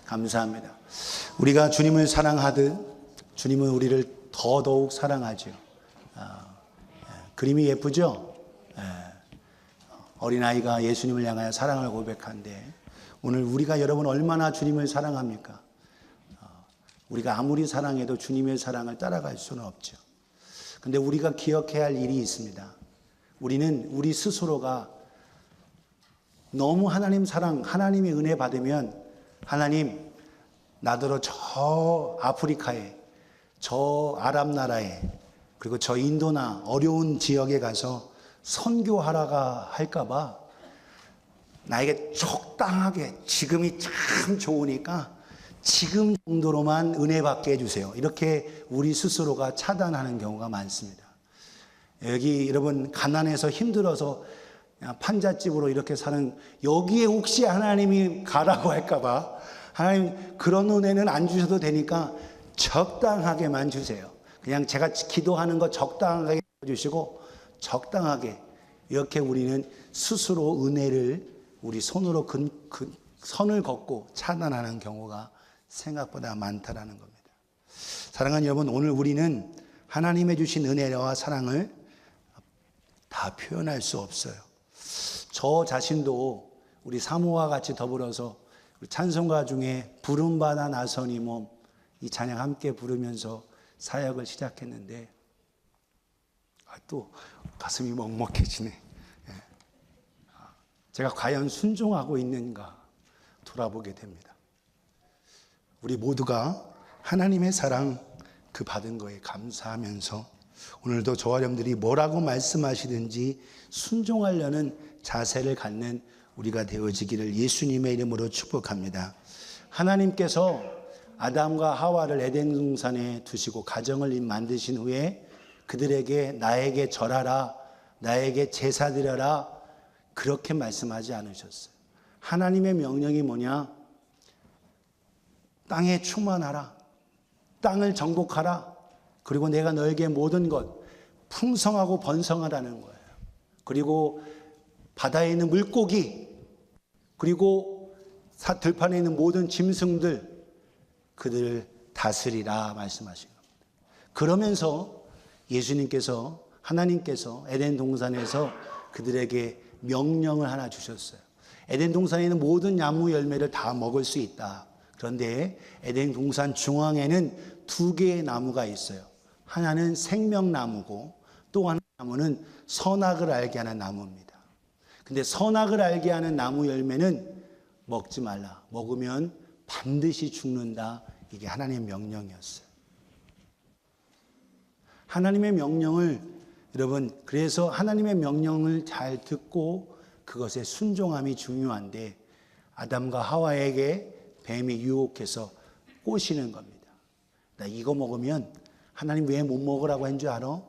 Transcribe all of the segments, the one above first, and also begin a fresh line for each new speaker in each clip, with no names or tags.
감사합니다. 우리가 주님을 사랑하듯 주님은 우리를 더더욱 사랑하죠. 그림이 예쁘죠? 어린아이가 예수님을 향하여 사랑을 고백하는데 오늘 우리가 여러분 얼마나 주님을 사랑합니까? 우리가 아무리 사랑해도 주님의 사랑을 따라갈 수는 없죠. 근데 우리가 기억해야 할 일이 있습니다. 우리는 우리 스스로가 너무 하나님 사랑, 하나님의 은혜 받으면 하나님 나더러 저 아프리카에, 저 아랍 나라에, 그리고 저 인도나 어려운 지역에 가서 선교하라가 할까봐 나에게 적당하게 지금이 참 좋으니까 지금 정도로만 은혜 받게 해주세요. 이렇게 우리 스스로가 차단하는 경우가 많습니다. 여기 여러분 가난해서 힘들어서 판잣집으로 이렇게 사는 여기에 혹시 하나님이 가라고 할까봐 하나님 그런 은혜는 안 주셔도 되니까 적당하게만 주세요. 그냥 제가 기도하는 거 적당하게 주시고 적당하게 이렇게 우리는 스스로 은혜를 우리 손으로 선을 걷고 차단하는 경우가 생각보다 많다라는 겁니다. 사랑하는 여러분, 오늘 우리는 하나님의 주신 은혜와 사랑을 다 표현할 수 없어요. 저 자신도 우리 사모와 같이 더불어서 우리 찬송가 중에 부름받아 나서니 몸 이 찬양 함께 부르면서 사역을 시작했는데 또 가슴이 먹먹해지네. 제가 과연 순종하고 있는가 돌아보게 됩니다. 우리 모두가 하나님의 사랑 그 받은 거에 감사하면서 오늘도 저와 여러분들이 뭐라고 말씀하시든지 순종하려는 자세를 갖는 우리가 되어지기를 예수님의 이름으로 축복합니다. 하나님께서 아담과 하와를 에덴 동산에 두시고 가정을 만드신 후에 그들에게 나에게 절하라, 나에게 제사 드려라 그렇게 말씀하지 않으셨어요. 하나님의 명령이 뭐냐? 땅에 충만하라, 땅을 정복하라, 그리고 내가 너에게 모든 것 풍성하고 번성하라는 거예요. 그리고 바다에 있는 물고기, 그리고 들판에 있는 모든 짐승들 그들을 다스리라 말씀하신 겁니다. 그러면서 예수님께서 하나님께서 에덴 동산에서 그들에게 명령을 하나 주셨어요. 에덴 동산에 있는 모든 나무 열매를 다 먹을 수 있다. 그런데 에덴 동산 중앙에는 두 개의 나무가 있어요. 하나는 생명나무고 또 하나의 나무는 선악을 알게 하는 나무입니다. 근데 선악을 알게 하는 나무 열매는 먹지 말라. 먹으면 반드시 죽는다. 이게 하나님의 명령이었어요. 하나님의 명령을 여러분, 그래서 하나님의 명령을 잘 듣고 그것에 순종함이 중요한데 아담과 하와에게 뱀이 유혹해서 꼬시는 겁니다. 나 이거 먹으면 하나님 왜 못 먹으라고 한 줄 알아?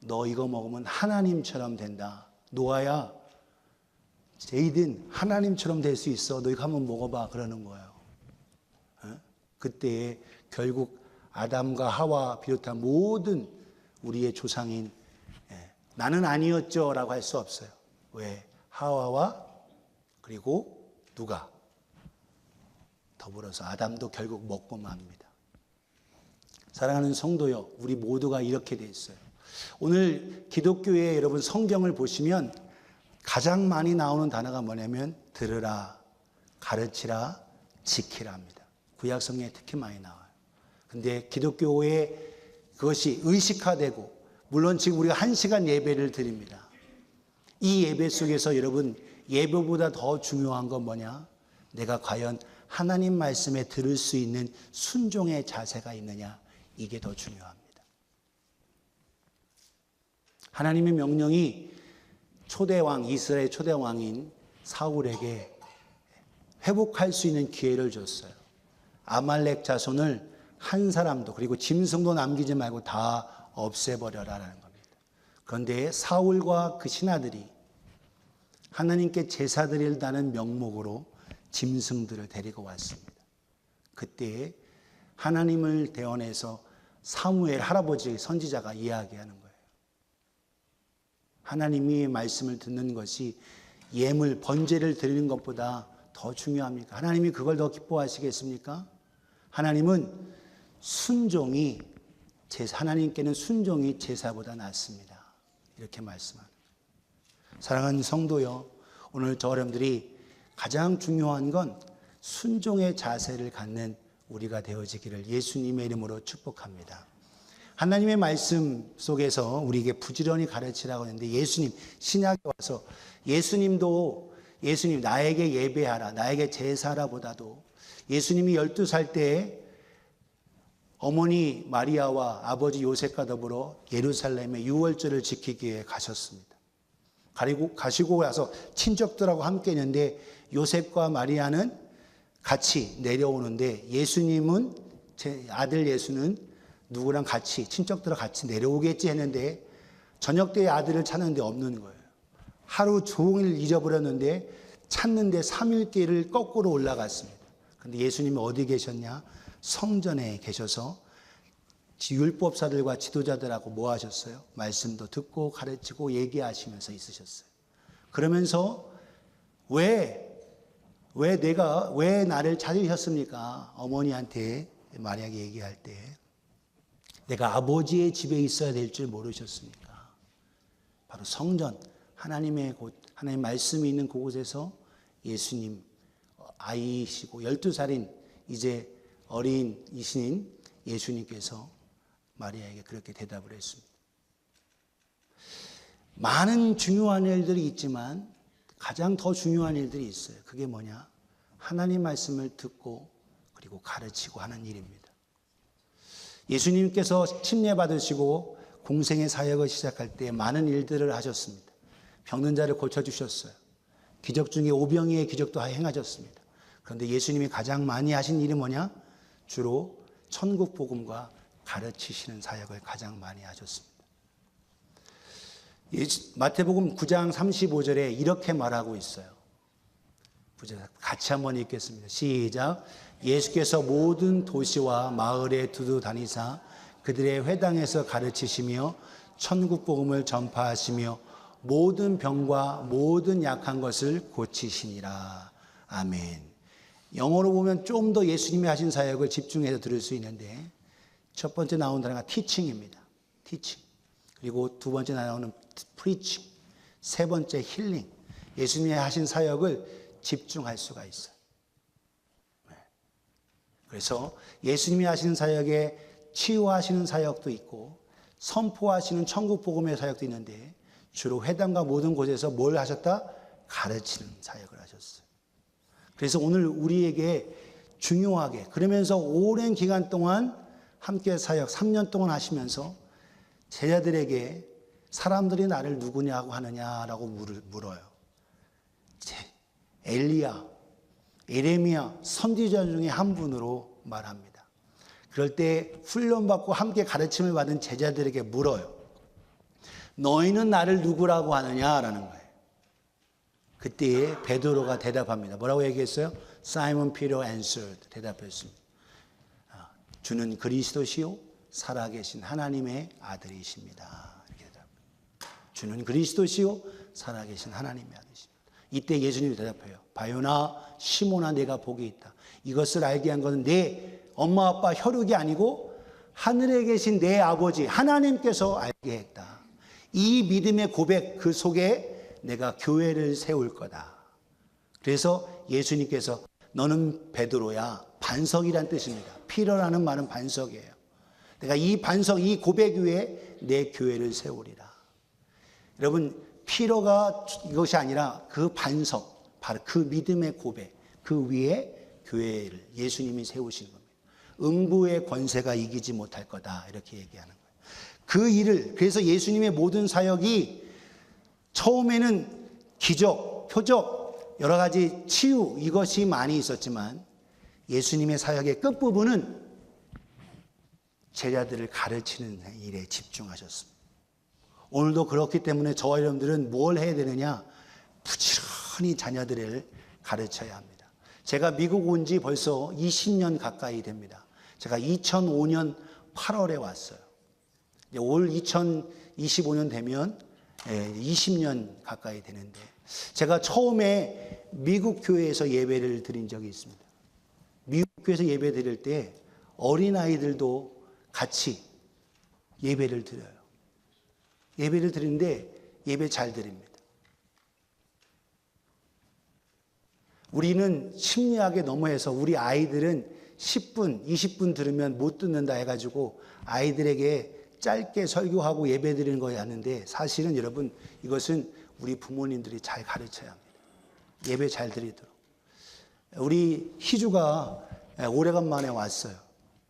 너 이거 먹으면 하나님처럼 된다. 노아야, 제이든 하나님처럼 될 수 있어. 너 이거 한번 먹어봐. 그러는 거예요. 그때 결국 아담과 하와 비롯한 모든 우리의 조상인 나는 아니었죠 라고 할 수 없어요. 왜? 하와와 그리고 누가? 더불어서 아담도 결국 먹고 맙니다. 사랑하는 성도요, 우리 모두가 이렇게 돼 있어요. 오늘 기독교의 여러분 성경을 보시면 가장 많이 나오는 단어가 뭐냐면 들으라, 가르치라, 지키라입니다. 구약 성경에 특히 많이 나와요. 근데 기독교의 그것이 의식화되고 물론 지금 우리가 1시간 예배를 드립니다. 이 예배 속에서 여러분 예배보다 더 중요한 건 뭐냐? 내가 과연 하나님 말씀에 들을 수 있는 순종의 자세가 있느냐? 이게 더 중요합니다. 하나님의 명령이 초대왕, 이스라엘 초대왕인 사울에게 회복할 수 있는 기회를 줬어요. 아말렉 자손을 한 사람도 그리고 짐승도 남기지 말고 다 없애버려라라는 겁니다. 그런데 사울과 그 신하들이 하나님께 제사 드린다는 명목으로 짐승들을 데리고 왔습니다. 그때 하나님을 대언해서 사무엘 할아버지 선지자가 이야기하는 거예요. 하나님이 말씀을 듣는 것이 예물 번제를 드리는 것보다 더 중요합니까? 하나님이 그걸 더 기뻐하시겠습니까? 하나님은 하나님께는 순종이 제사보다 낫습니다. 이렇게 말씀합니다. 사랑하는 성도요, 오늘 저 여러분들이 가장 중요한 건 순종의 자세를 갖는 우리가 되어지기를 예수님의 이름으로 축복합니다. 하나님의 말씀 속에서 우리에게 부지런히 가르치라고 했는데 예수님, 신약에 와서 예수님 나에게 예배하라, 나에게 제사하라 보다도 예수님이 12살 때 어머니 마리아와 아버지 요셉과 더불어 예루살렘의 유월절을 지키기 위해 가셨습니다. 가시고 나서 친척들하고 함께 있는데 요셉과 마리아는 같이 내려오는데 예수님은, 제 아들 예수는 누구랑 같이, 친척들과 같이 내려오겠지 했는데 저녁 때에 아들을 찾는데 없는 거예요. 하루 종일 잊어버렸는데 찾는데 3일 길을 거꾸로 올라갔습니다. 그런데 예수님이 어디 계셨냐? 성전에 계셔서 율법사들과 지도자들하고 뭐 하셨어요? 말씀도 듣고 가르치고 얘기하시면서 있으셨어요. 그러면서 왜 나를 찾으셨습니까? 어머니한테 마리아에게 얘기할 때 내가 아버지의 집에 있어야 될 줄 모르셨습니까? 바로 성전, 하나님 말씀이 있는 그곳에서 예수님 아이시고 12살인 이제 어린이신 예수님께서 마리아에게 그렇게 대답을 했습니다. 많은 중요한 일들이 있지만 가장 더 중요한 일들이 있어요. 그게 뭐냐? 하나님 말씀을 듣고 그리고 가르치고 하는 일입니다. 예수님께서 침례받으시고 공생의 사역을 시작할 때 많은 일들을 하셨습니다. 병든 자를 고쳐주셨어요. 기적 중에 오병이의 기적도 행하셨습니다. 그런데 예수님이 가장 많이 하신 일이 뭐냐? 주로 천국 복음과 가르치시는 사역을 가장 많이 하셨습니다. 마태복음 9장 35절에 이렇게 말하고 있어요. 같이 한번 읽겠습니다. 시작. 예수께서 모든 도시와 마을에 두루 다니사 그들의 회당에서 가르치시며 천국 복음을 전파하시며 모든 병과 모든 약한 것을 고치시니라. 아멘. 영어로 보면 좀 더 예수님이 하신 사역을 집중해서 들을 수 있는데 첫 번째 나오는 단어가 teaching입니다. teaching. 그리고 두 번째 나오는 preaching. 세 번째 힐링. 예수님이 하신 사역을 집중할 수가 있어요. 그래서 예수님이 하시는 사역에 치유하시는 사역도 있고 선포하시는 천국 복음의 사역도 있는데 주로 회당과 모든 곳에서 뭘 하셨다? 가르치는 사역을 하셨어요. 그래서 오늘 우리에게 중요하게 그러면서 오랜 기간 동안 함께 사역 3년 동안 하시면서 제자들에게 사람들이 나를 누구냐고 하느냐라고 물어요. 엘리야, 에레미야 선지자 중에 한 분으로 말합니다. 그럴 때 훈련받고 함께 가르침을 받은 제자들에게 물어요. 너희는 나를 누구라고 하느냐라는 거예요. 그때 베드로가 대답합니다. 뭐라고 얘기했어요? Simon Peter answered. 대답했습니다. 주는 그리스도시요 살아계신 하나님의 아들이십니다. 이렇게 대답합니다. 주는 그리스도시요 살아계신 하나님의 아들이십니다. 이때 예수님이 대답해요. 바요나 시몬아 내가 복이 있다. 이것을 알게 한 것은 내 엄마 아빠 혈육이 아니고 하늘에 계신 내 아버지 하나님께서 알게 했다. 이 믿음의 고백 그 속에 내가 교회를 세울 거다. 그래서 예수님께서 너는 베드로야. 반석이란 뜻입니다. 피러라는 말은 반석이에요. 내가 이 반석, 이 고백 위에 내 교회를 세우리라. 여러분, 피러가 이것이 아니라 그 반석, 바로 그 믿음의 고백, 그 위에 교회를 예수님이 세우신 겁니다. 음부의 권세가 이기지 못할 거다. 이렇게 얘기하는 거예요. 그 일을, 그래서 예수님의 모든 사역이 처음에는 기적, 표적, 여러 가지 치유, 이것이 많이 있었지만 예수님의 사역의 끝부분은 제자들을 가르치는 일에 집중하셨습니다. 오늘도 그렇기 때문에 저와 여러분들은 뭘 해야 되느냐? 부지런히 자녀들을 가르쳐야 합니다. 제가 미국 온 지 벌써 20년 가까이 됩니다. 제가 2005년 8월에 왔어요. 올 2025년 되면 20년 가까이 되는데 제가 처음에 미국 교회에서 예배를 드린 적이 있습니다. 미국 교회에서 예배 드릴 때 어린아이들도 같이 예배를 드려요. 예배를 드리는데 예배 잘 드립니다. 우리는 심리학에 넘어해서 우리 아이들은 10분, 20분 들으면 못 듣는다 해가지고 아이들에게 짧게 설교하고 예배 드리는 거였는데 사실은 여러분 이것은 우리 부모님들이 잘 가르쳐야 합니다. 예배 잘 드리도록. 우리 희주가 오래간만에 왔어요.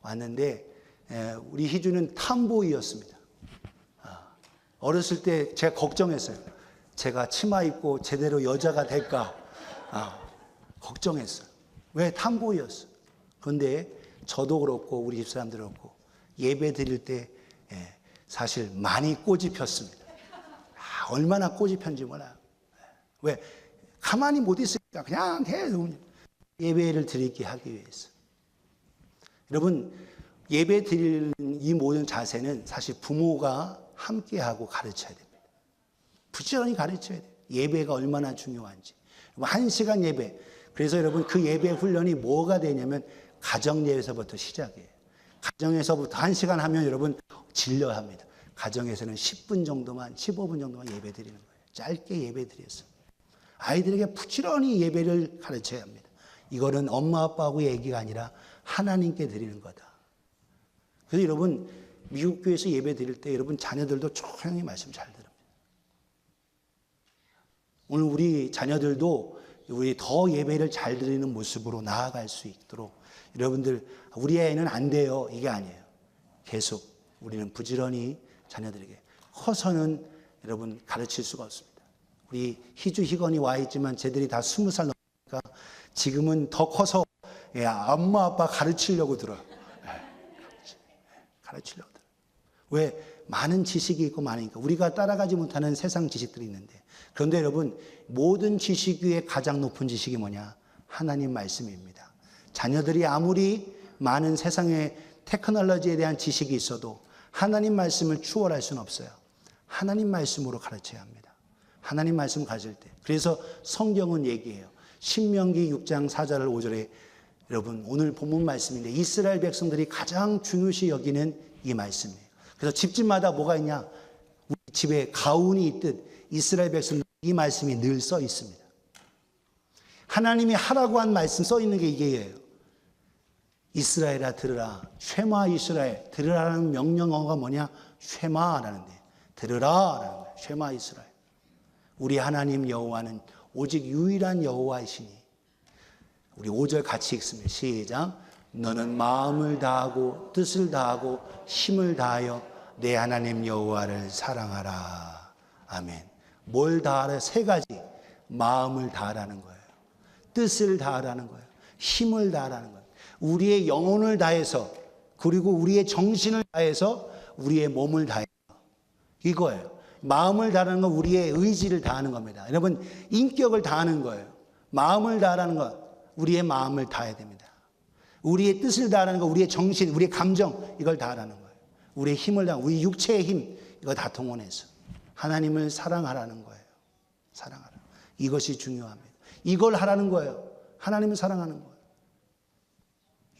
왔는데 우리 희주는 탐보이였습니다. 어렸을 때 제가 걱정했어요. 제가 치마 입고 제대로 여자가 될까 걱정했어요. 왜? 탐보이였어요. 그런데 저도 그렇고 우리 집사람들도 그렇고 예배 드릴 때 사실 많이 꽃이 폈습니다. 얼마나 꽃이 폈는지 몰라요. 왜? 가만히 못 있으니까 그냥 계속 예배를 드리게 하기 위해서. 여러분, 예배 드리는 이 모든 자세는 사실 부모가 함께하고 가르쳐야 됩니다. 부지런히 가르쳐야 돼요. 예배가 얼마나 중요한지. 1시간 예배. 그래서 여러분 그 예배 훈련이 뭐가 되냐면 가정 예배에서부터 시작이에요. 가정에서부터 1시간 하면 여러분 질려야 합니다. 가정에서는 10분 정도만, 15분 정도만 예배 드리는 거예요. 짧게 예배 드렸어요. 아이들에게 부지런히 예배를 가르쳐야 합니다. 이거는 엄마 아빠하고 얘기가 아니라 하나님께 드리는 거다. 그래서 여러분 미국 교회에서 예배 드릴 때 여러분 자녀들도 조용히 말씀 잘 들읍니다. 오늘 우리 자녀들도 우리 더 예배를 잘 드리는 모습으로 나아갈 수 있도록 여러분들 우리 애는 안 돼요 이게 아니에요. 계속 우리는 부지런히 자녀들에게 커서는 여러분 가르칠 수가 없습니다. 우리 희주 희건이 와 있지만 쟤들이 다 20살 넘으니까 지금은 더 커서 엄마 아빠 가르치려고 들어요. 가르치려고 들어요. 왜? 많은 지식이 있고 많으니까 우리가 따라가지 못하는 세상 지식들이 있는데 그런데 여러분 모든 지식 위에 가장 높은 지식이 뭐냐? 하나님 말씀입니다. 자녀들이 아무리 많은 세상의 테크놀로지에 대한 지식이 있어도 하나님 말씀을 추월할 수는 없어요. 하나님 말씀으로 가르쳐야 합니다. 하나님 말씀 가질 때. 그래서 성경은 얘기해요. 신명기 6장 4절 5절에 여러분 오늘 본문 말씀인데 이스라엘 백성들이 가장 중요시 여기는 이 말씀이에요. 그래서 집집마다 뭐가 있냐? 우리 집에 가훈이 있듯 이스라엘 백성들 이 말씀이 늘 써 있습니다. 하나님이 하라고 한 말씀 써 있는 게 이게예요. 이스라엘아 들으라. 쉐마 이스라엘. 들으라는 명령어가 뭐냐? 쉐마라는데. 들으라라는 거예요. 쉐마 이스라엘. 우리 하나님 여호와는 오직 유일한 여호와이시니. 우리 5절 같이 읽습니다. 시작. 너는 마음을 다하고 뜻을 다하고 힘을 다하여 내 하나님 여호와를 사랑하라. 아멘. 뭘 다하라? 3가지. 마음을 다하라는 거예요. 뜻을 다하라는 거예요. 힘을 다하라는 거예요. 우리의 영혼을 다해서 그리고 우리의 정신을 다해서 우리의 몸을 다해서 이거예요. 마음을 다하는 건 우리의 의지를 다하는 겁니다. 여러분 인격을 다하는 거예요. 마음을 다하라는 건 우리의 마음을 다해야 됩니다. 우리의 뜻을 다하는 건 우리의 정신, 우리의 감정 이걸 다하라는 거예요. 우리의 힘을 다하는 우리 육체의 힘 이거 다 동원해서 하나님을 사랑하라는 거예요. 사랑하라. 이것이 중요합니다. 이걸 하라는 거예요. 하나님을 사랑하는 거예요.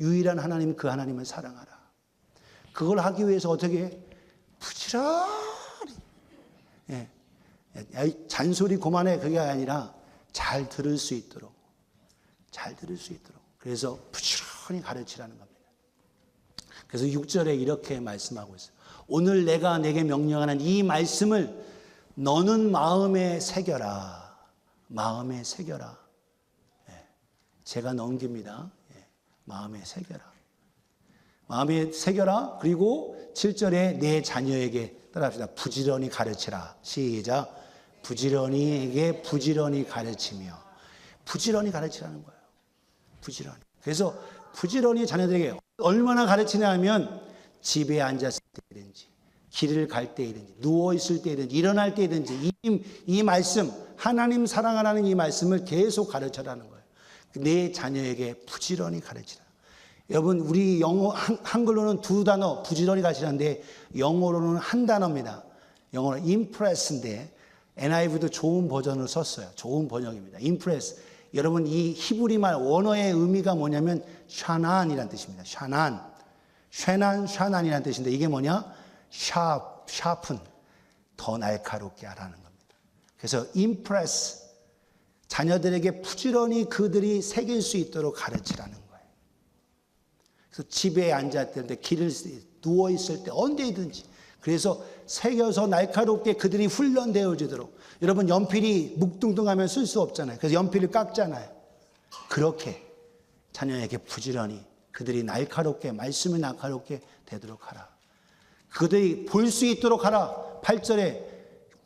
유일한 하나님 그 하나님을 사랑하라. 그걸 하기 위해서 어떻게 해? 부지런히 잔소리 그만해 그게 아니라 잘 들을 수 있도록 잘 들을 수 있도록 그래서 부지런히 가르치라는 겁니다. 그래서 6절에 이렇게 말씀하고 있어요. 오늘 내가 내게 명령하는 이 말씀을 너는 마음에 새겨라. 마음에 새겨라. 제가 넘깁니다. 마음에 새겨라. 마음에 새겨라. 그리고 7절에 내 자녀에게 따라합시다. 부지런히 가르치라. 시작. 부지런히에게 부지런히 가르치며. 부지런히 가르치라는 거예요. 부지런히. 그래서 부지런히 자녀들에게 얼마나 가르치냐 하면 집에 앉았을 때든지 길을 갈 때이든지 누워있을 때이든지 일어날 때이든지 이 말씀 하나님 사랑하라는 이 말씀을 계속 가르쳐라는 거예요. 내 자녀에게 부지런히 가르치라. 여러분 우리 영어 한글로는 2단어 부지런히 가르치는데 영어로는 한 단어입니다. 영어로 impress인데 NIV도 좋은 버전을 썼어요. 좋은 번역입니다. impress. 여러분 이 히브리 말 원어의 의미가 뭐냐면 샤난이라는 뜻입니다. 샤난이라는 뜻인데 이게 뭐냐? 샤픈, 더 날카롭게 하라는 겁니다. 그래서 impress, 자녀들에게 부지런히 그들이 새길 수 있도록 가르치라는 거예요. 그래서 집에 앉았을 때, 길을 누워있을 때, 언제든지. 그래서 새겨서 날카롭게 그들이 훈련되어지도록. 여러분 연필이 묵뚱뚱하면 쓸 수 없잖아요. 그래서 연필을 깎잖아요. 그렇게 자녀에게 부지런히 그들이 날카롭게, 말씀을 날카롭게 되도록 하라. 그들이 볼 수 있도록 하라. 8절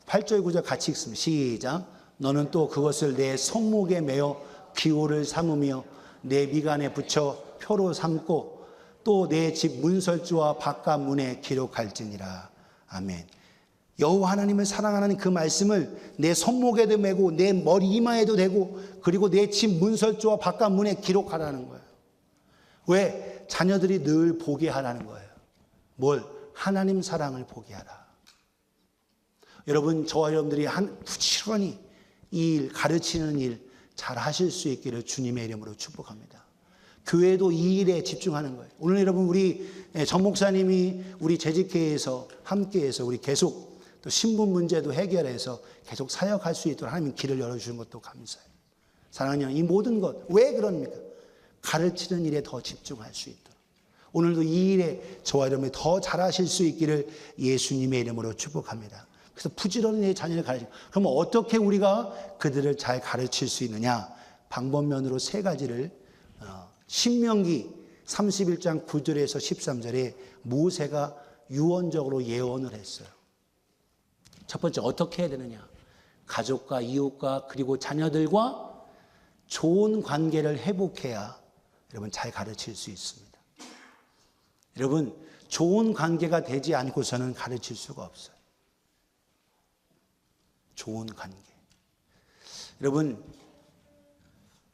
9절 같이 읽습니다. 시작. 너는 또 그것을 내 손목에 매어 기호를 삼으며 내 미간에 붙여 표로 삼고 또 내 집 문설주와 바깥 문에 기록할지니라. 아멘. 여호와 하나님을 사랑하는 그 말씀을 내 손목에도 메고 내 머리 이마에도 대고 그리고 내 집 문설주와 바깥 문에 기록하라는 거예요. 왜? 자녀들이 늘 보게 하라는 거예요. 뭘? 하나님 사랑을 보게 하라. 여러분, 저와 여러분들이 부지런히 이 일, 가르치는 일 잘 하실 수 있기를 주님의 이름으로 축복합니다. 교회도 이 일에 집중하는 거예요. 오늘 여러분 우리 전 목사님이 우리 재직회에서 함께해서 우리 계속 또 신분 문제도 해결해서 계속 사역할 수 있도록 하나님 길을 열어주신 것도 감사해요. 사랑하는 여러분, 이 모든 것 왜 그럽니까? 가르치는 일에 더 집중할 수 있도록. 오늘도 이 일에 저와 여러분이 더 잘하실 수 있기를 예수님의 이름으로 축복합니다. 그래서 부지런히 내 자녀를 가르치고. 그러면 어떻게 우리가 그들을 잘 가르칠 수 있느냐? 방법면으로 세 가지를 신명기 31장 9절에서 13절에 모세가 유언적으로 예언을 했어요. 첫 번째 어떻게 해야 되느냐? 가족과 이웃과 그리고 자녀들과 좋은 관계를 회복해야 여러분 잘 가르칠 수 있습니다. 여러분 좋은 관계가 되지 않고서는 가르칠 수가 없어요. 좋은 관계. 여러분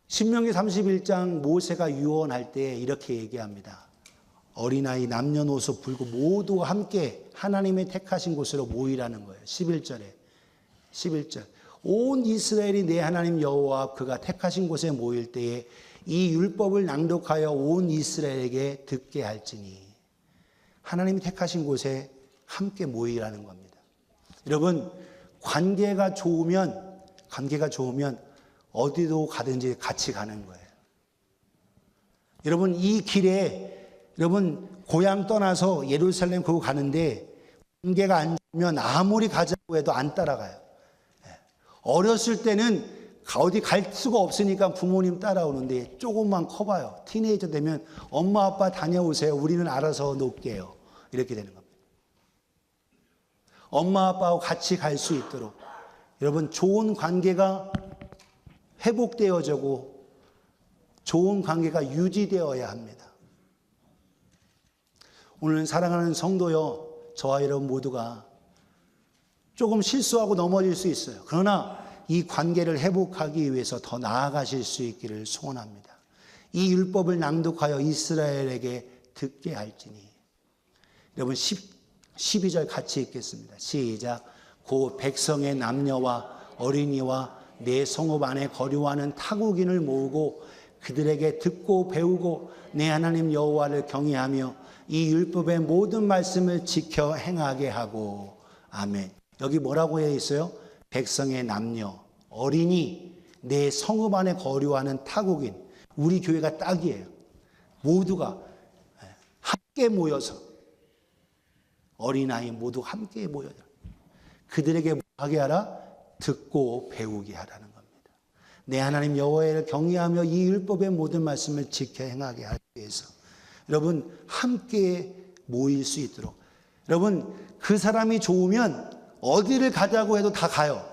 신명기 31장 모세가 유언할 때 이렇게 얘기합니다. 어린아이 남녀노소 불구 모두 함께 하나님의 택하신 곳으로 모이라는 거예요. 11절. 온 이스라엘이 내 하나님 여호와 그가 택하신 곳에 모일 때에 이 율법을 낭독하여 온 이스라엘에게 듣게 할지니. 하나님이 택하신 곳에 함께 모이라는 겁니다. 여러분 관계가 좋으면 어디도 가든지 같이 가는 거예요. 여러분 이 길에 여러분 고향 떠나서 예루살렘 거기 가는데 관계가 안 좋으면 아무리 가자고 해도 안 따라가요. 어렸을 때는 어디 갈 수가 없으니까 부모님 따라오는데 조금만 커봐요. 티네이저 되면 엄마 아빠 다녀오세요. 우리는 알아서 놀게요. 이렇게 되는 겁니다. 엄마 아빠하고 같이 갈 수 있도록 여러분 좋은 관계가 회복되어지고 좋은 관계가 유지되어야 합니다. 오늘 사랑하는 성도여, 저와 여러분 모두가 조금 실수하고 넘어질 수 있어요. 그러나 이 관계를 회복하기 위해서 더 나아가실 수 있기를 소원합니다. 이 율법을 낭독하여 이스라엘에게 듣게 할지니. 여러분 12절 같이 읽겠습니다. 시작. 고 백성의 남녀와 어린이와 내 성읍 안에 거류하는 타국인을 모으고 그들에게 듣고 배우고 내 하나님 여호와를 경외하며 이 율법의 모든 말씀을 지켜 행하게 하고. 아멘. 여기 뭐라고 해 있어요? 백성의 남녀, 어린이, 내 성읍 안에 거류하는 타국인. 우리 교회가 딱이에요. 모두가 함께 모여서 어린아이 모두 함께 모여요. 그들에게 뭐 하게 하라? 듣고 배우게 하라는 겁니다. 내 하나님 여호와를 경외하며 이 율법의 모든 말씀을 지켜 행하게 하기 위해서 여러분 함께 모일 수 있도록. 여러분 그 사람이 좋으면 어디를 가자고 해도 다 가요.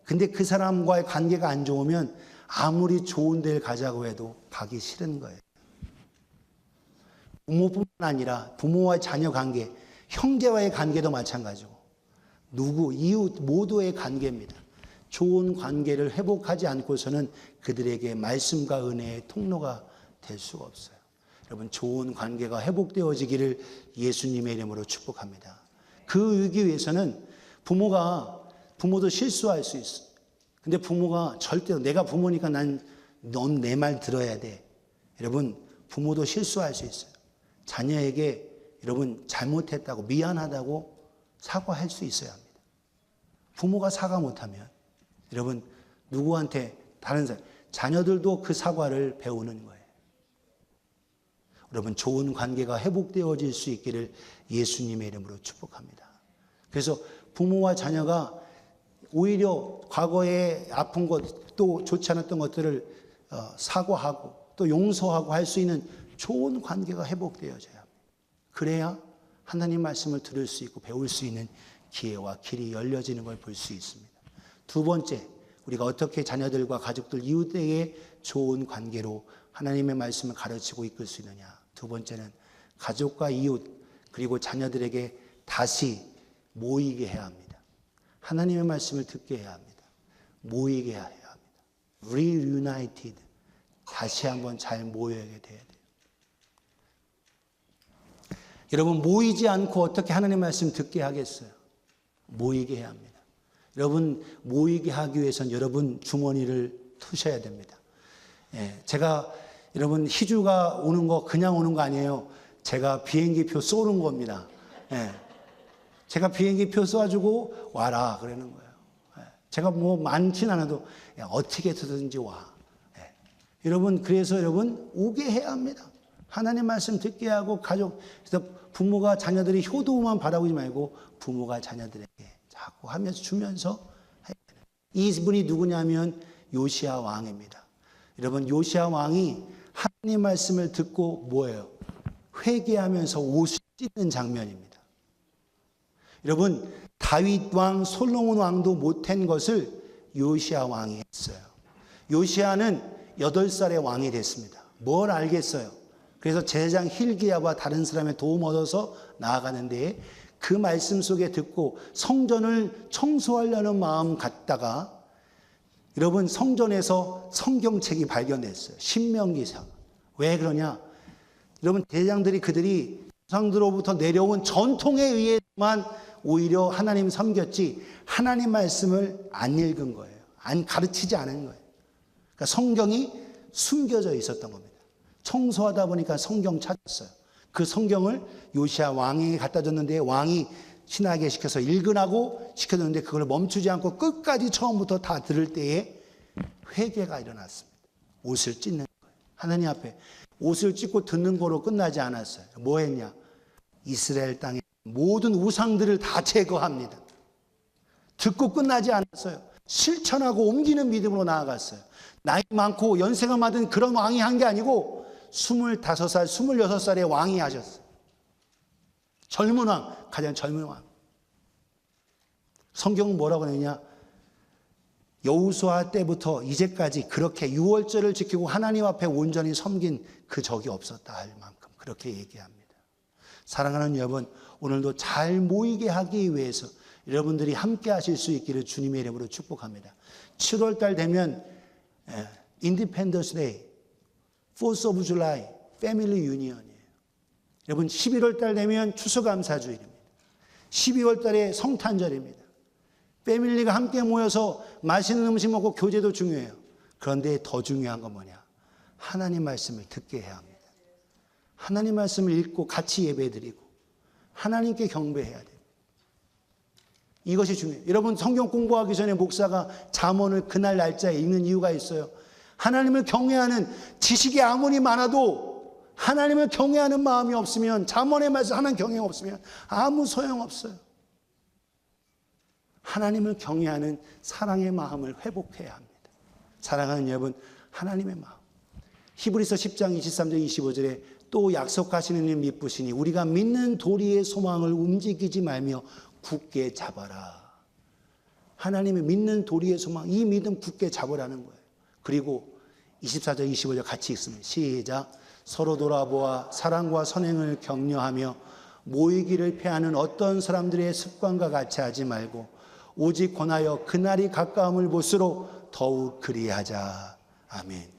근데 그 사람과의 관계가 안 좋으면 아무리 좋은 데를 가자고 해도 가기 싫은 거예요. 부모뿐만 아니라 부모와의 자녀 관계, 형제와의 관계도 마찬가지고 누구, 이웃 모두의 관계입니다. 좋은 관계를 회복하지 않고서는 그들에게 말씀과 은혜의 통로가 될 수가 없어요. 여러분 좋은 관계가 회복되어지기를 예수님의 이름으로 축복합니다. 그 의기 위해서는 부모가 부모도 실수할 수 있어. 근데 부모가 절대로 내가 부모니까 넌 내 말 들어야 돼. 여러분, 부모도 실수할 수 있어요. 자녀에게 여러분 잘못했다고 미안하다고 사과할 수 있어야 합니다. 부모가 사과 못하면 여러분 누구한테 다른 사람, 자녀들도 그 사과를 배우는 거예요. 여러분 좋은 관계가 회복되어질 수 있기를 예수님의 이름으로 축복합니다. 그래서 부모와 자녀가 오히려 과거에 아픈 것, 또 좋지 않았던 것들을 사과하고 또 용서하고 할 수 있는 좋은 관계가 회복되어져야 합니다. 그래야 하나님 말씀을 들을 수 있고 배울 수 있는 기회와 길이 열려지는 걸 볼 수 있습니다. 두 번째, 우리가 어떻게 자녀들과 가족들, 이웃에게 좋은 관계로 하나님의 말씀을 가르치고 이끌 수 있느냐. 두 번째는 가족과 이웃 그리고 자녀들에게 다시 모이게 해야 합니다. 하나님의 말씀을 듣게 해야 합니다. 모이게 해야 합니다. Reunited. 다시 한번 잘 모여야 돼야 돼요. 여러분 모이지 않고 어떻게 하나님의 말씀 듣게 하겠어요? 모이게 해야 합니다. 여러분 모이게 하기 위해서는 여러분 주머니를 투셔야 됩니다. 제가 여러분 희주가 오는 거 그냥 오는 거 아니에요. 제가 비행기표 쏘는 겁니다. 제가 비행기표 쏴주고 와라 그러는 거예요. 제가 뭐 많진 않아도 어떻게 해서든지 와. 여러분 그래서 여러분 오게 해야 합니다. 하나님 말씀 듣게 하고 가족, 그래서 부모가 자녀들이 효도만 바라보지 말고 부모가 자녀들에게 자꾸 하면서 주면서 이분이 누구냐면 요시야 왕입니다. 여러분 요시야 왕이 하나님 말씀을 듣고 뭐예요? 회개하면서 옷을 찢는 장면입니다. 여러분 다윗 왕, 솔로몬 왕도 못한 것을 요시야 왕이 했어요. 요시야는 8살의 왕이 됐습니다. 뭘 알겠어요? 그래서 제사장 hil기야와 다른 사람의 도움 얻어서 나아가는데 그 말씀 속에 듣고 성전을 청소하려는 마음 갖다가 여러분 성전에서 성경책이 발견됐어요. 신명기상. 왜 그러냐? 여러분 대장들이 그들이 조상들로부터 내려온 전통에 의해만 오히려 하나님 섬겼지 하나님 말씀을 안 읽은 거예요. 안 가르치지 않은 거예요. 그러니까 성경이 숨겨져 있었던 겁니다. 청소하다 보니까 성경 찾았어요. 그 성경을 요시야 왕에게 갖다 줬는데 왕이 신하에게 시켜서 읽으라고 시켜줬는데 그걸 멈추지 않고 끝까지 처음부터 다 들을 때에 회개가 일어났습니다. 옷을 찢는 거예요. 하나님 앞에 옷을 찢고 듣는 거로 끝나지 않았어요. 뭐 했냐? 이스라엘 땅의 모든 우상들을 다 제거합니다. 듣고 끝나지 않았어요. 실천하고 옮기는 믿음으로 나아갔어요. 나이 많고 연세가 많은 그런 왕이 한 게 아니고 25살, 26살의 왕이 하셨어요. 젊은 왕, 가장 젊은 왕. 성경은 뭐라고 하느냐? 여호수아 때부터 이제까지 그렇게 유월절을 지키고 하나님 앞에 온전히 섬긴 그 적이 없었다 할 만큼 그렇게 얘기합니다. 사랑하는 여러분, 오늘도 잘 모이게 하기 위해서 여러분들이 함께 하실 수 있기를 주님의 이름으로 축복합니다. 7월 달 되면 Independence Day, 4th of July, Family Union이에요. 여러분 11월 달 되면 추수감사주일입니다. 12월 달에 성탄절입니다. 패밀리가 함께 모여서 맛있는 음식 먹고 교제도 중요해요. 그런데 더 중요한 건 뭐냐? 하나님 말씀을 듣게 해야 합니다. 하나님 말씀을 읽고 같이 예배드리고 하나님께 경배해야 돼요. 이것이 중요해요. 여러분 성경 공부하기 전에 목사가 잠언을 그날 날짜에 읽는 이유가 있어요. 하나님을 경외하는 지식이 아무리 많아도 하나님을 경외하는 마음이 없으면 잠언의 말씀 하나님 경외가 없으면 아무 소용없어요. 하나님을 경외하는 사랑의 마음을 회복해야 합니다. 사랑하는 여러분, 하나님의 마음. 히브리서 10장 23절 25절에 또 약속하시는 일 믿으시니 우리가 믿는 도리의 소망을 움직이지 말며 굳게 잡아라. 하나님의 믿는 도리의 소망, 이 믿음 굳게 잡으라는 거예요. 그리고 24절 25절 같이 읽습니다. 시작. 서로 돌아보아 사랑과 선행을 격려하며 모이기를 패하는 어떤 사람들의 습관과 같이 하지 말고 오직 권하여 그날이 가까움을 볼수록 더욱 그리하자. 아멘.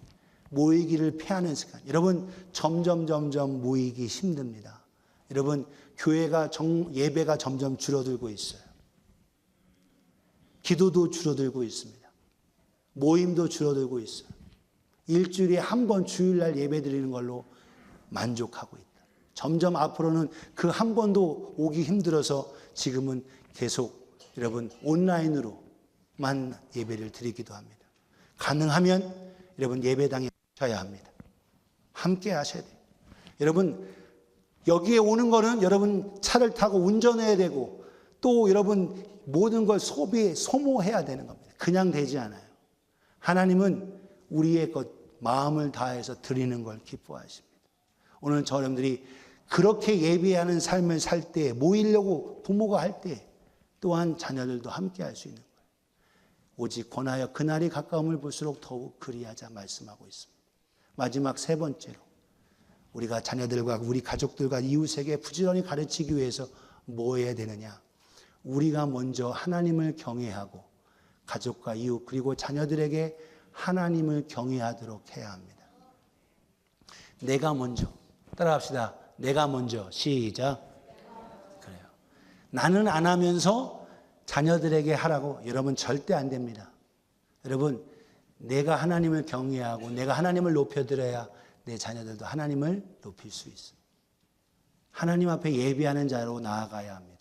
모이기를 패하는 습관. 여러분 점점 모이기 힘듭니다. 여러분 교회가 예배가 점점 줄어들고 있어요. 기도도 줄어들고 있습니다. 모임도 줄어들고 있어요. 일주일에 한 번 주일날 예배 드리는 걸로 만족하고 있다. 점점 앞으로는 그 한 번도 오기 힘들어서 지금은 계속 여러분 온라인으로만 예배를 드리기도 합니다. 가능하면 여러분 예배당에 오셔야 합니다. 함께 하셔야 돼요. 여러분 여기에 오는 거는 여러분 차를 타고 운전해야 되고 또 여러분 모든 걸 소모해야 되는 겁니다. 그냥 되지 않아요. 하나님은 우리의 것 마음을 다해서 드리는 걸 기뻐하십니다. 오늘 여러분들이 그렇게 예배하는 삶을 살 때 모이려고 부모가 할 때 또한 자녀들도 함께 할 수 있는 거예요. 오직 권하여 그날이 가까움을 볼수록 더욱 그리하자 말씀하고 있습니다. 마지막 세 번째로 우리가 자녀들과 우리 가족들과 이웃에게 부지런히 가르치기 위해서 뭐 해야 되느냐? 우리가 먼저 하나님을 경외하고 가족과 이웃 그리고 자녀들에게 하나님을 경외하도록 해야 합니다. 내가 먼저 따라합시다. 내가 먼저 시작. 그래요. 나는 안 하면서 자녀들에게 하라고 여러분 절대 안 됩니다. 여러분 내가 하나님을 경외하고 내가 하나님을 높여드려야 내 자녀들도 하나님을 높일 수 있어요. 하나님 앞에 예배하는 자로 나아가야 합니다.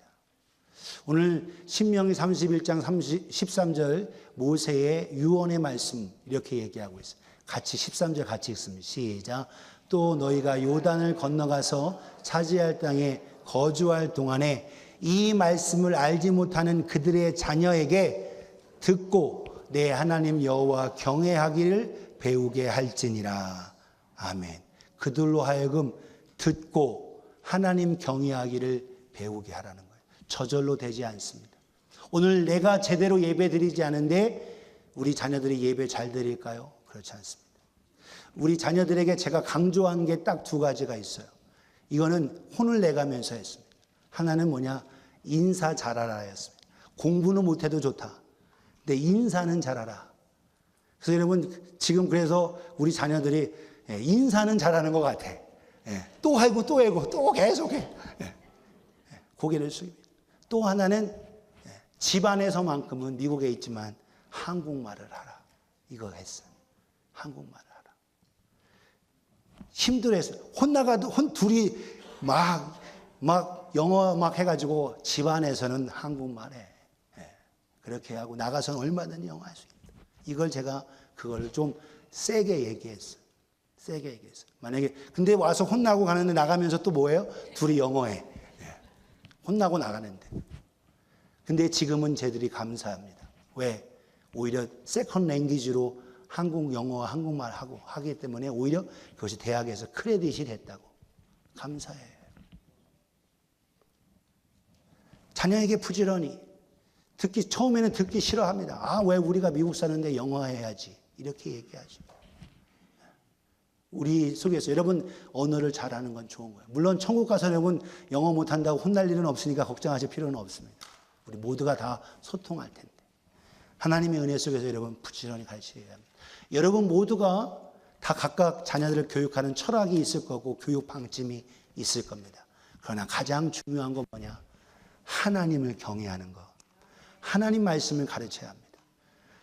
오늘 신명기 31장 13절 모세의 유언의 말씀 이렇게 얘기하고 있어요. 같이 13절 같이 읽습니다. 시작. 또 너희가 요단을 건너가서 차지할 땅에 거주할 동안에 이 말씀을 알지 못하는 그들의 자녀에게 듣고 내 하나님 여호와 경외하기를 배우게 할지니라. 아멘. 그들로 하여금 듣고 하나님 경외하기를 배우게 하라는 거예요. 저절로 되지 않습니다. 오늘 내가 제대로 예배 드리지 않은데 우리 자녀들이 예배 잘 드릴까요? 그렇지 않습니다. 우리 자녀들에게 제가 강조한 게 딱 두 가지가 있어요. 이거는 혼을 내가면서 했습니다. 하나는 뭐냐? 인사 잘하라였습니다. 공부는 못해도 좋다. 근데 인사는 잘하라. 그래서 여러분 지금 그래서 우리 자녀들이 인사는 잘하는 것 같아. 또 하고 또 하고 또 계속해. 고개를 숙입니다. 또 하나는 집안에서만큼은 미국에 있지만 한국말을 하라. 이거 했어요. 한국말을 하라. 힘들어했어요. 혼나가도 둘이 막 영어 막 해가지고 집안에서는 한국말해. 그렇게 하고 나가서는 얼마든지 영어 할 수 있다. 이걸 제가 그걸 좀 세게 얘기했어요. 세게 얘기했어요. 만약에 근데 와서 혼나고 가는데 나가면서 또 뭐예요? 둘이 영어해. 혼나고 나가는데. 근데 지금은 쟤들이 감사합니다. 왜? 오히려 세컨 랭귀지로 한국 영어와 한국말 하고 하기 때문에 오히려 그것이 대학에서 크레딧이 됐다고. 감사해요. 자녀에게 부지런히 처음에는 듣기 싫어합니다. 아, 왜 우리가 미국 사는데 영어 해야지. 이렇게 얘기하죠. 우리 속에서 여러분 언어를 잘하는 건 좋은 거예요. 물론 천국 가서 여러분 영어 못한다고 혼날 일은 없으니까 걱정하실 필요는 없습니다. 우리 모두가 다 소통할 텐데. 하나님의 은혜 속에서 여러분 부지런히 가르쳐야 합니다. 여러분 모두가 다 각각 자녀들을 교육하는 철학이 있을 거고 교육 방침이 있을 겁니다. 그러나 가장 중요한 건 뭐냐? 하나님을 경외하는 것. 하나님 말씀을 가르쳐야 합니다.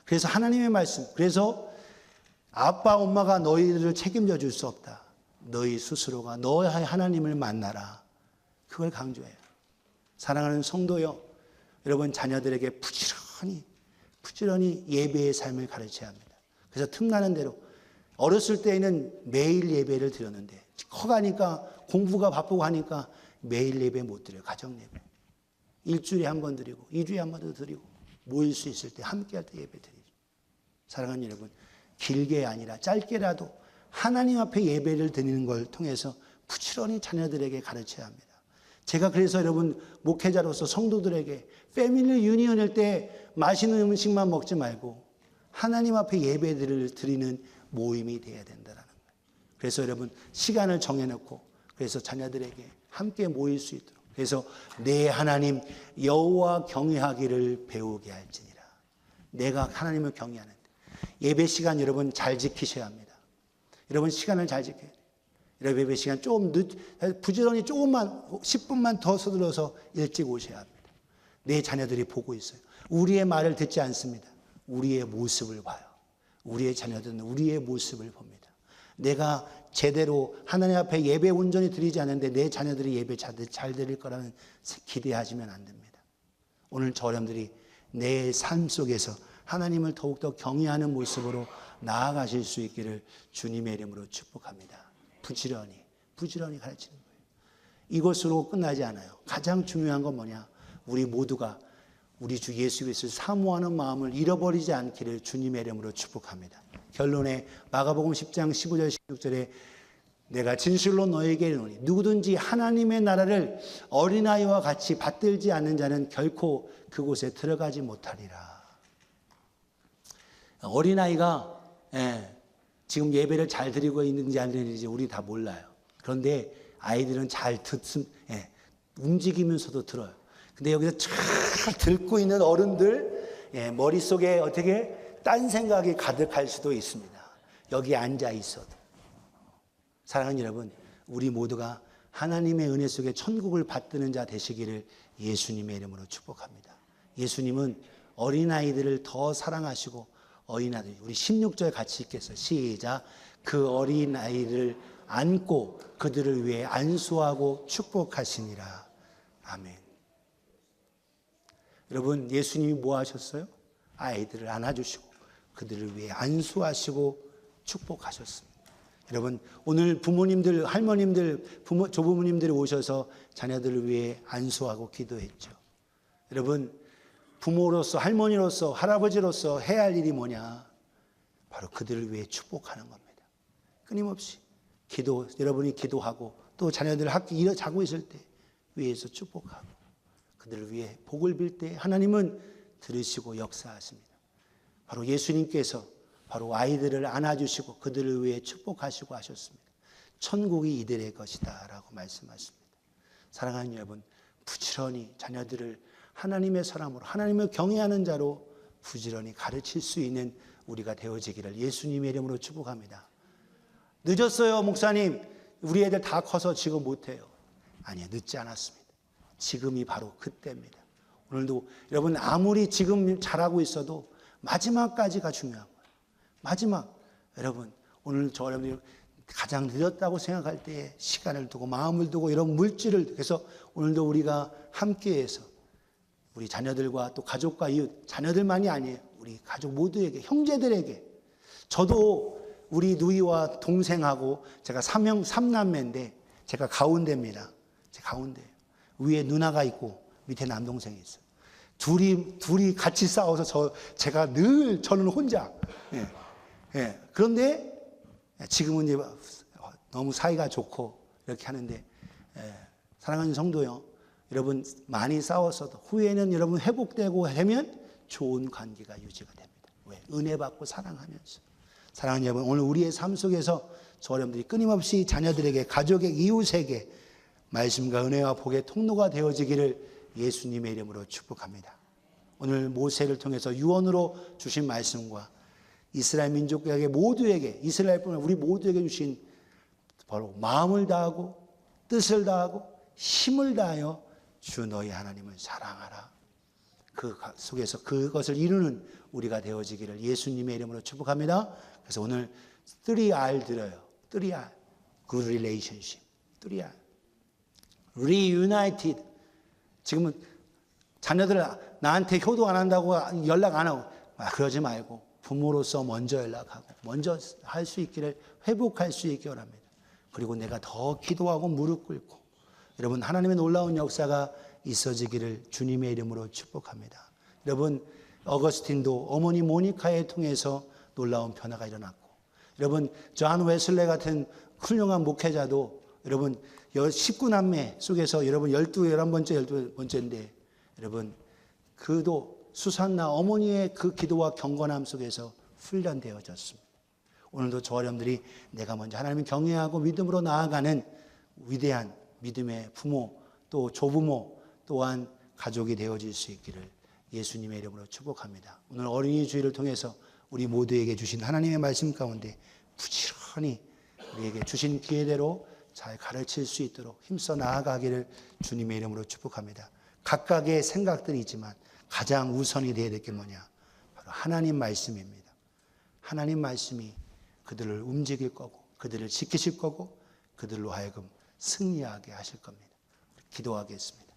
그래서 하나님의 말씀. 그래서 아빠, 엄마가 너희들을 책임져 줄 수 없다. 너희 스스로가 너의 하나님을 만나라. 그걸 강조해요. 사랑하는 성도요. 여러분 자녀들에게 부지런히 예배의 삶을 가르쳐야 합니다. 그래서 틈나는 대로 어렸을 때에는 매일 예배를 드렸는데 커가니까 공부가 바쁘고 하니까 매일 예배 못 드려요. 가정 예배. 일주일에 한 번 드리고 2주에 한 번도 드리고 모일 수 있을 때 함께 할 때 예배 드리죠. 사랑하는 여러분 길게 아니라 짧게라도 하나님 앞에 예배를 드리는 걸 통해서 부지런히 자녀들에게 가르쳐야 합니다. 제가 그래서 여러분 목회자로서 성도들에게 패밀리 유니언일 때 맛있는 음식만 먹지 말고 하나님 앞에 예배들을 드리는 모임이 되어야 된다는 거예요. 그래서 여러분 시간을 정해놓고 그래서 자녀들에게 함께 모일 수 있도록 그래서 내 하나님 여호와 경외하기를 배우게 할지니라. 내가 하나님을 경외하는데 예배 시간 여러분 잘 지키셔야 합니다. 여러분 시간을 잘 지켜야 돼요. 여러분 예배 시간 좀 부지런히 조금만 10분만 더 서둘러서 일찍 오셔야 합니다. 내 자녀들이 보고 있어요. 우리의 말을 듣지 않습니다. 우리의 모습을 봐요. 우리의 자녀들은 우리의 모습을 봅니다. 내가 제대로 하나님 앞에 예배 온전히 드리지 않는데 내 자녀들이 예배 잘 드릴 거라는 기대하시면 안 됩니다. 오늘 저 여러분들이 내 삶 속에서 하나님을 더욱더 경외하는 모습으로 나아가실 수 있기를 주님의 이름으로 축복합니다. 부지런히 가르치는 거예요. 이것으로 끝나지 않아요. 가장 중요한 건 뭐냐? 우리 모두가 우리 주 예수 그리스도를 사모하는 마음을 잃어버리지 않기를 주님의 이름으로 축복합니다. 결론에 마가복음 10장 15절 16절에 내가 진실로 너에게 이르노니 누구든지 하나님의 나라를 어린아이와 같이 받들지 않는 자는 결코 그곳에 들어가지 못하리라. 어린아이가 지금 예배를 잘 드리고 있는지 안 드리는지 우리 다 몰라요. 그런데 아이들은 잘 움직이면서도 들어요. 근데 여기서 잘 듣고 있는 어른들 머릿속에 어떻게 딴 생각이 가득할 수도 있습니다. 여기 앉아 있어도. 사랑하는 여러분, 우리 모두가 하나님의 은혜 속에 천국을 받드는 자 되시기를 예수님의 이름으로 축복합니다. 예수님은 어린아이들을 더 사랑하시고 어린아이들, 우리 16절 같이 읽겠어요. 시작. 그 어린아이를 안고 그들을 위해 안수하고 축복하시니라. 아멘. 여러분, 예수님이 뭐 하셨어요? 아이들을 안아주시고 그들을 위해 안수하시고 축복하셨습니다. 여러분, 오늘 부모님들, 할머님들, 조부모님들이 오셔서 자녀들을 위해 안수하고 기도했죠. 여러분, 부모로서, 할머니로서, 할아버지로서 해야 할 일이 뭐냐? 바로 그들을 위해 축복하는 겁니다. 끊임없이 여러분이 기도하고 또 자녀들 학교 자고 있을 때 위에서 축복하고 그들을 위해 복을 빌 때 하나님은 들으시고 역사하십니다. 바로 예수님께서 바로 아이들을 안아주시고 그들을 위해 축복하시고 하셨습니다. 천국이 이들의 것이다 라고 말씀하십니다. 사랑하는 여러분, 부지런히 자녀들을 하나님의 사람으로 하나님을 경외하는 자로 부지런히 가르칠 수 있는 우리가 되어지기를 예수님의 이름으로 축복합니다. 늦었어요 목사님, 우리 애들 다 커서 지금 못해요. 아니요, 늦지 않았습니다. 지금이 바로 그때입니다. 오늘도 여러분 아무리 지금 잘하고 있어도 마지막까지가 중요한 거예요. 마지막. 여러분 오늘 저 여러분이 가장 늦었다고 생각할 때에 시간을 두고 마음을 두고 이런 물질을, 그래서 오늘도 우리가 함께해서 우리 자녀들과 또 가족과 이웃, 자녀들만이 아니에요. 우리 가족 모두에게, 형제들에게. 저도 우리 누이와 동생하고 제가 삼남매인데 제가 가운데입니다. 제가 가운데예요. 위에 누나가 있고 밑에 남동생이 있어요. 둘이 같이 싸워서 제가 늘 저는 혼자. 그런데 지금은 이제 너무 사이가 좋고 이렇게 하는데, 사랑하는 성도요, 여러분 많이 싸웠어도 후에는 여러분 회복되고 하면 좋은 관계가 유지가 됩니다. 왜? 은혜 받고 사랑하면서. 사랑하는 여러분, 오늘 우리의 삶 속에서 저 여러분들이 끊임없이 자녀들에게, 가족에게, 이웃에게 말씀과 은혜와 복의 통로가 되어지기를 예수님의 이름으로 축복합니다. 오늘 모세를 통해서 유언으로 주신 말씀과 이스라엘 민족에게 모두에게, 이스라엘뿐만 아니라 우리 모두에게 주신 바로 마음을 다하고 뜻을 다하고 힘을 다하여 주 너희 하나님을 사랑하라. 그 속에서 그것을 이루는 우리가 되어지기를 예수님의 이름으로 축복합니다. 그래서 오늘 3R 들어요. 3R. Good relationship. 3R. Reunited. 지금은 자녀들 나한테 효도 안 한다고 연락 안 하고, 그러지 말고 부모로서 먼저 연락하고 먼저 할 수 있기를, 회복할 수 있기 원합니다. 그리고 내가 더 기도하고 무릎 꿇고 여러분 하나님의 놀라운 역사가 있어지기를 주님의 이름으로 축복합니다. 여러분 어거스틴도 어머니 모니카에 통해서 놀라운 변화가 일어났고, 여러분 존 웨슬레 같은 훌륭한 목회자도 여러분 19남매 속에서 여러분 11번째인데 여러분 그도 수산나 어머니의 그 기도와 경건함 속에서 훈련되어졌습니다. 오늘도 저 여러분들이 내가 먼저 하나님을 경외하고 믿음으로 나아가는 위대한 믿음의 부모, 또 조부모, 또한 가족이 되어질 수 있기를 예수님의 이름으로 축복합니다. 오늘 어린이 주일을 통해서 우리 모두에게 주신 하나님의 말씀 가운데 부지런히 우리에게 주신 기회대로 잘 가르칠 수 있도록 힘써 나아가기를 주님의 이름으로 축복합니다. 각각의 생각들이지만 가장 우선이 되어야 될 게 뭐냐? 바로 하나님 말씀입니다. 하나님 말씀이 그들을 움직일 거고 그들을 지키실 거고 그들로 하여금 승리하게 하실 겁니다. 기도하겠습니다.